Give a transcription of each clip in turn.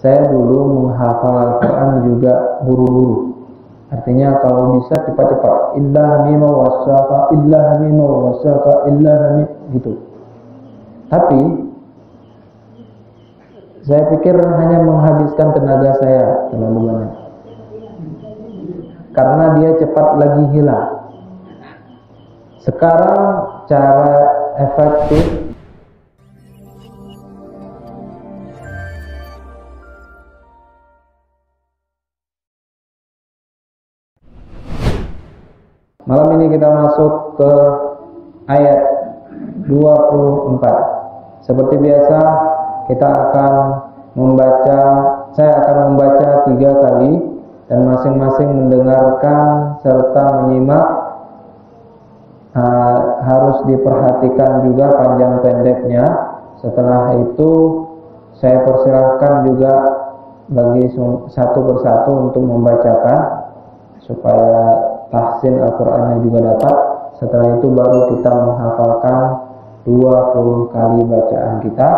saya dulu menghafal Al-Quran juga buru-buru. Artinya kalau bisa cepat-cepat. Illah mimma wassaqa, illah mimma wassaqa, illah mimma, gitu. Tapi saya pikir hanya menghabiskan tenaga saya terlalu banyak. Karena dia cepat lagi hilang. Sekarang cara efektif malam ini kita masuk ke ayat 24. Seperti biasa kita akan membaca, saya akan membaca 3 kali dan masing-masing mendengarkan serta menyimak. Harus diperhatikan juga panjang pendeknya. Setelah itu saya persilahkan juga bagi satu persatu untuk membacakan supaya tahsin Al-Qur'annya juga dapat. Setelah itu baru kita menghafalkan 20 kali bacaan kita,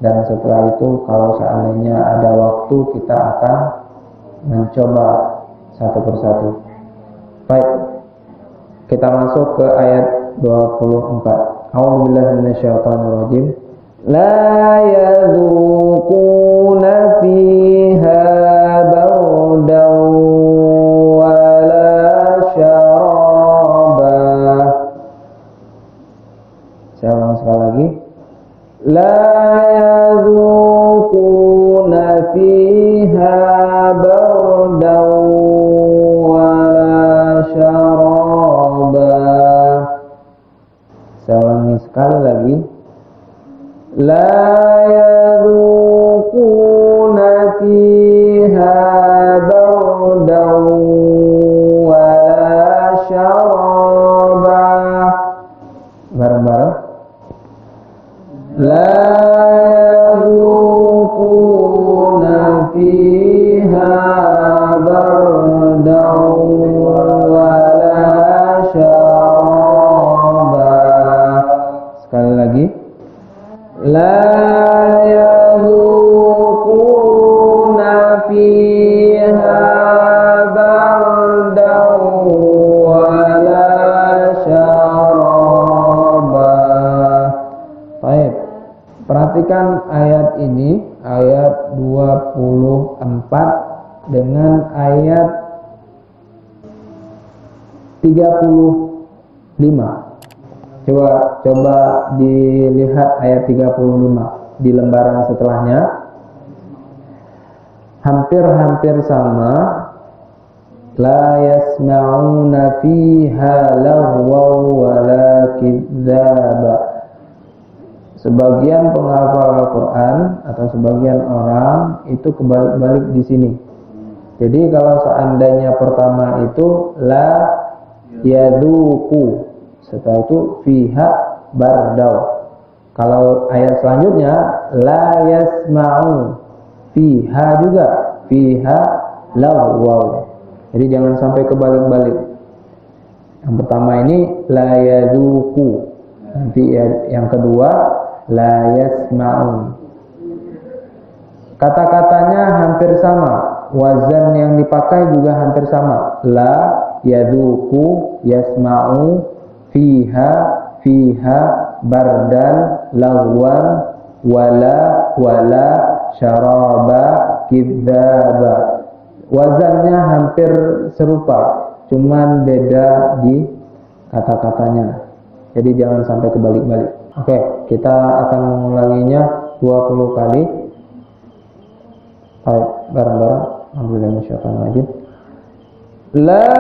dan setelah itu kalau seandainya ada waktu kita akan mencoba satu persatu. Baik, kita masuk ke ayat 24. A'udzubillahi minasyaitonir rajim. La yadzuquna fiha bardan wala syaraba. Saya ulang sekali lagi. La yadzuquna fiha bardan wala syaraba. Saya ulangi sekali lagi. La yadzuquna fiha bardan wala syaraba. Bareng-bareng. La yadzuquna fiha bardan wala syaraba. Sekali lagi. La yadzuquna fiha bardan wala syaraba. Baik. Perhatikan ayat ini, ayat 24 dengan ayat 35. Coba dilihat ayat 35 di lembaran setelahnya. Hampir-hampir sama. La yasma'una fiha laghwan wala kidzaba. Sebagian penghafal Al-Quran atau sebagian orang itu kebalik-balik di sini. Jadi kalau seandainya pertama itu la yadzuqu, setelah itu fiha bardau. Kalau ayat selanjutnya la yasma'u, fiha juga, fiha laghwaw. Jadi jangan sampai kebalik-balik. Yang pertama ini la yadzuqu, nanti yang kedua la yasma'u. Kata-katanya hampir sama, wazan yang dipakai juga hampir sama. La yadzuqu, yasma'u, fiha bardan laghwan wala syaraba kidzaba. Wazannya hampir serupa, cuman beda di kata-katanya. Jadi jangan sampai kebalik-balik. Oke, kita akan mengulanginya 20 kali. Baik, bareng-bareng. Alhamdulillah minasyaitonir rajim. La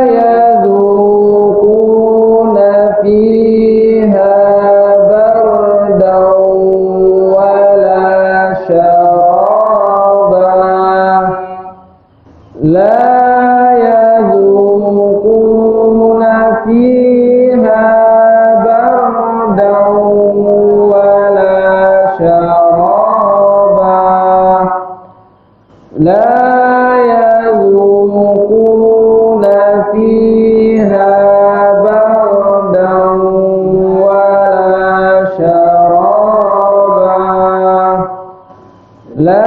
yadzuquna fiha bardan wala syaraba. La yadzuquna fiha bardan wala syaraba. La yadzuquna fiha bardan wala syaraba. La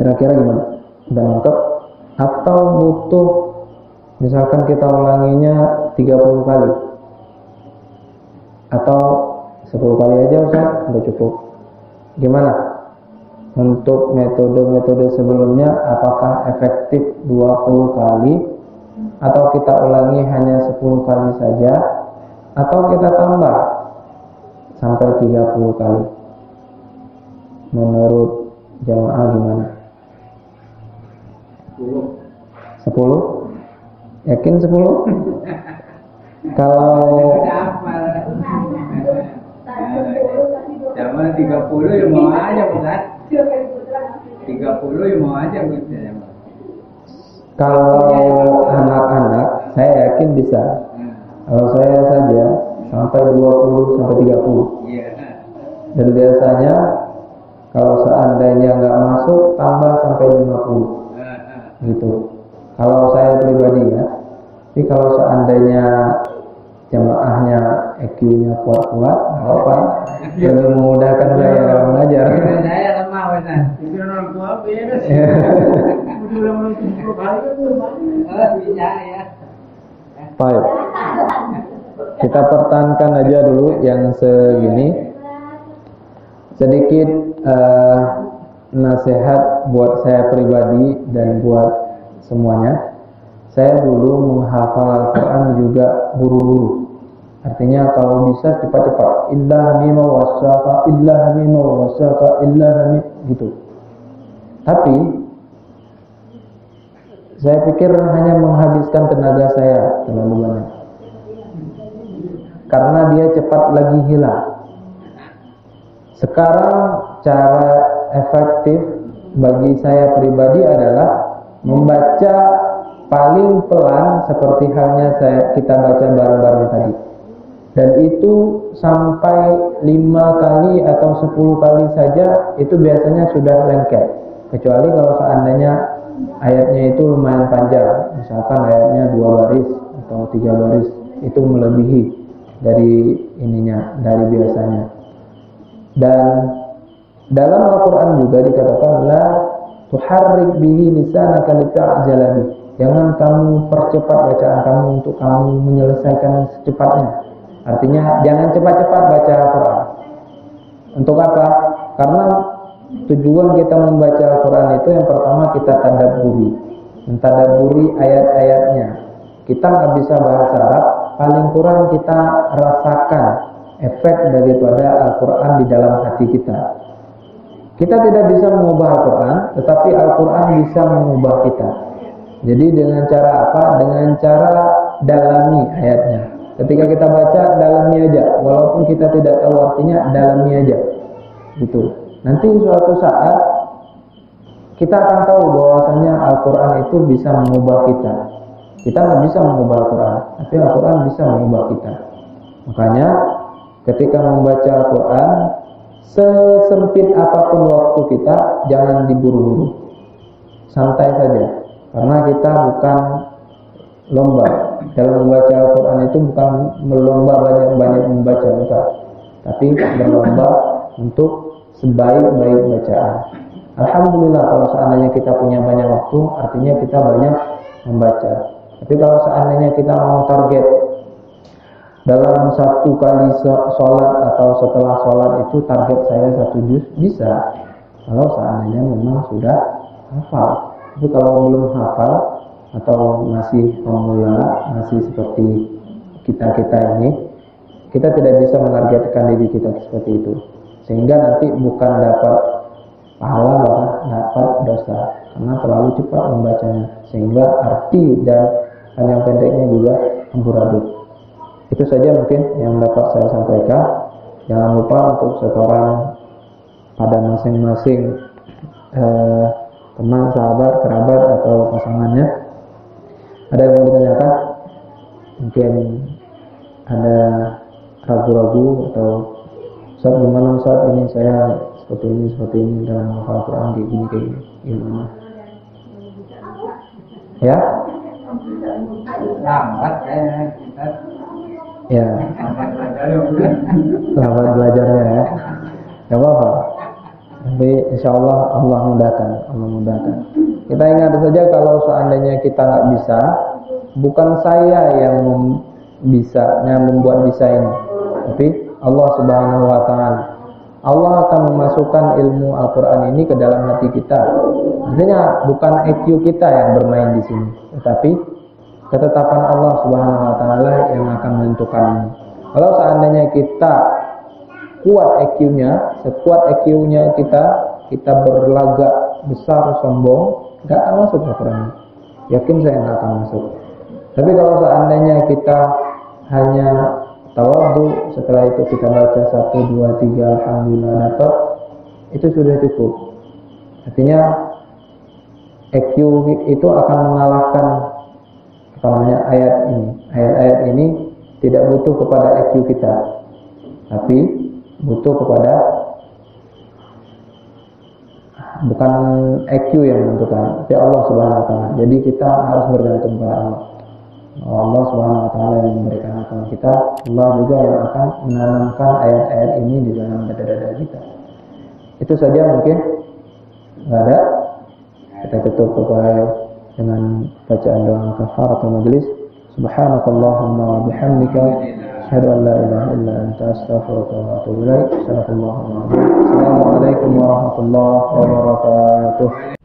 Kira-kira gimana? Udah nangkep? Atau butuh misalkan kita ulanginya 30 kali? Atau 10 kali aja Ustaz? Udah cukup. Gimana? Untuk metode-metode sebelumnya apakah efektif 20 kali? Atau kita ulangi hanya 10 kali saja? Atau kita tambah sampai 30 kali? Menurut jamaah gimana? 10? Yakin 10? Kalau sama 30 ya mau aja Ustaz. 30 ya mau aja Ustaz. kalau anak-anak saya yakin bisa. Kalau saya saja sampai 20 sampai 30. Iya. Dan biasanya kalau seandainya nggak masuk tambah sampai 50 gitu. Kalau saya pribadi ya. Tapi kalau seandainya jamaahnya EQ-nya kuat-kuat, nggak apa-apa. Lebih memudahkan saya dalam belajar. Saya lemah Ustaz. Itu orang tua beda sih. Udah orang tua kali kan bisa ya. Baik. Kita pertahankan aja dulu yang segini. Sedikit nasihat buat saya pribadi dan buat semuanya. Saya dulu menghafal Al-Quran juga buru-buru. Artinya kalau bisa cepat-cepat. Illa mimma wasaka, illa mimma wasaka, illa mimma gitu. Tapi saya pikir hanya menghabiskan tenaga saya terlalu banyak. Karena dia cepat lagi hilang. Sekarang cara efektif bagi saya pribadi adalah membaca paling pelan seperti halnya kita baca bareng-bareng tadi. Dan itu sampai 5 kali atau 10 kali saja itu biasanya sudah lengket. Kecuali kalau seandainya ayatnya itu lumayan panjang. Misalkan ayatnya 2 baris atau 3 baris, itu melebihi dari dari biasanya. Dan dalam Al-Quran juga dikatakan la tuharrik bihi lisanaka lita'jala bih. Jangan kamu percepat bacaan kamu untuk kamu menyelesaikan secepatnya. Artinya jangan cepat-cepat baca Al-Quran. Untuk apa? Karena tujuan kita membaca Al-Quran itu yang pertama kita mentadabburi ayat-ayatnya. Kita nggak bisa bahasa Arab, paling kurang kita rasakan efek daripada Al-Quran di dalam hati kita. Kita tidak bisa mengubah Al-Quran, tetapi Al-Quran bisa mengubah kita. Jadi dengan cara apa? Dengan cara dalami ayatnya. Ketika kita baca, dalami aja. Walaupun kita tidak tahu artinya, dalami aja. Gitu. Nanti suatu saat kita akan tahu bahwasanya Al-Quran itu bisa mengubah kita. Kita nggak bisa mengubah Al-Quran, tapi Al-Quran bisa mengubah kita. Makanya ketika membaca Al-Quran, sesempit apapun waktu kita, jangan diburu-buru. Santai saja. Karena kita bukan lomba. Dalam membaca Al-Quran itu bukan melomba banyak-banyak membaca, bukan. Tapi berlomba untuk sebaik-baik bacaan. Alhamdulillah kalau seandainya kita punya banyak waktu, artinya kita banyak membaca. Tapi kalau seandainya kita mau target dalam 1 kali sholat atau setelah sholat itu target saya 1 juz, bisa. Kalau seandainya memang sudah hafal. Tapi kalau belum hafal atau masih pemula, masih seperti kita ini, kita tidak bisa menargetkan diri kita seperti itu. Sehingga nanti bukan dapat pahala, bahkan dapat dosa. Karena terlalu cepat membacanya. Sehingga arti dan panjang pendeknya juga amburadul. Itu saja mungkin yang dapat saya sampaikan. Jangan lupa untuk setoran pada masing-masing teman, sahabat, kerabat, atau pasangannya. Ada yang mau ditanyakan? Mungkin ada ragu-ragu atau Ustaz gimana Ustaz, ini saya seperti ini dalam menghafal Quran kayak gini gimana? Ya? Lambat saya Ustaz. Ya. Lambat belajarnya ya. Gak apa-apa. Tapi insya Allah Allah mudahkan. Kita ingat saja kalau seandainya kita nggak bisa, bukan saya yang membuat bisa ini, tapi Allah Subhanahu Wa Taala. Allah akan memasukkan ilmu Al-Quran ini ke dalam hati kita. Artinya bukan IQ kita yang bermain di sini, tetapi ketetapan Allah Subhanahu Wa Taala yang akan menentukan ini. Kalau seandainya kita kuat IQ-nya, sekuat IQ-nya kita berlagak besar sombong, nggak akan masuk Al-Quran. Yakin saya nggak akan masuk. Tapi kalau seandainya kita hanya tawadhu, setelah itu kita baca 1, 2, 3 alhamdulillah dapat, itu sudah cukup. Artinya IQ itu akan mengalahkan ayat ini. Ayat-ayat ini tidak butuh kepada IQ kita, tapi butuh kepada bukan IQ yang menentukan, tapi Allah Subhanahu Wa Taala. Jadi kita harus bergantung pada Allah. Allah Subhanahu Wa Taala yang memberikan akal kita, Allah juga yang akan menanamkan ayat-ayat ini di dalam dada-dada kita. Itu saja mungkin. Nggak ada. Kita tutup dengan bacaan doa kafaratul majelis. Subhanakallahumma wa bihamdika asyhadu an la ilaha illa anta astaghfiruka wa atubu ilaik. Assalamualaikum warahmatullahi wabarakatuh.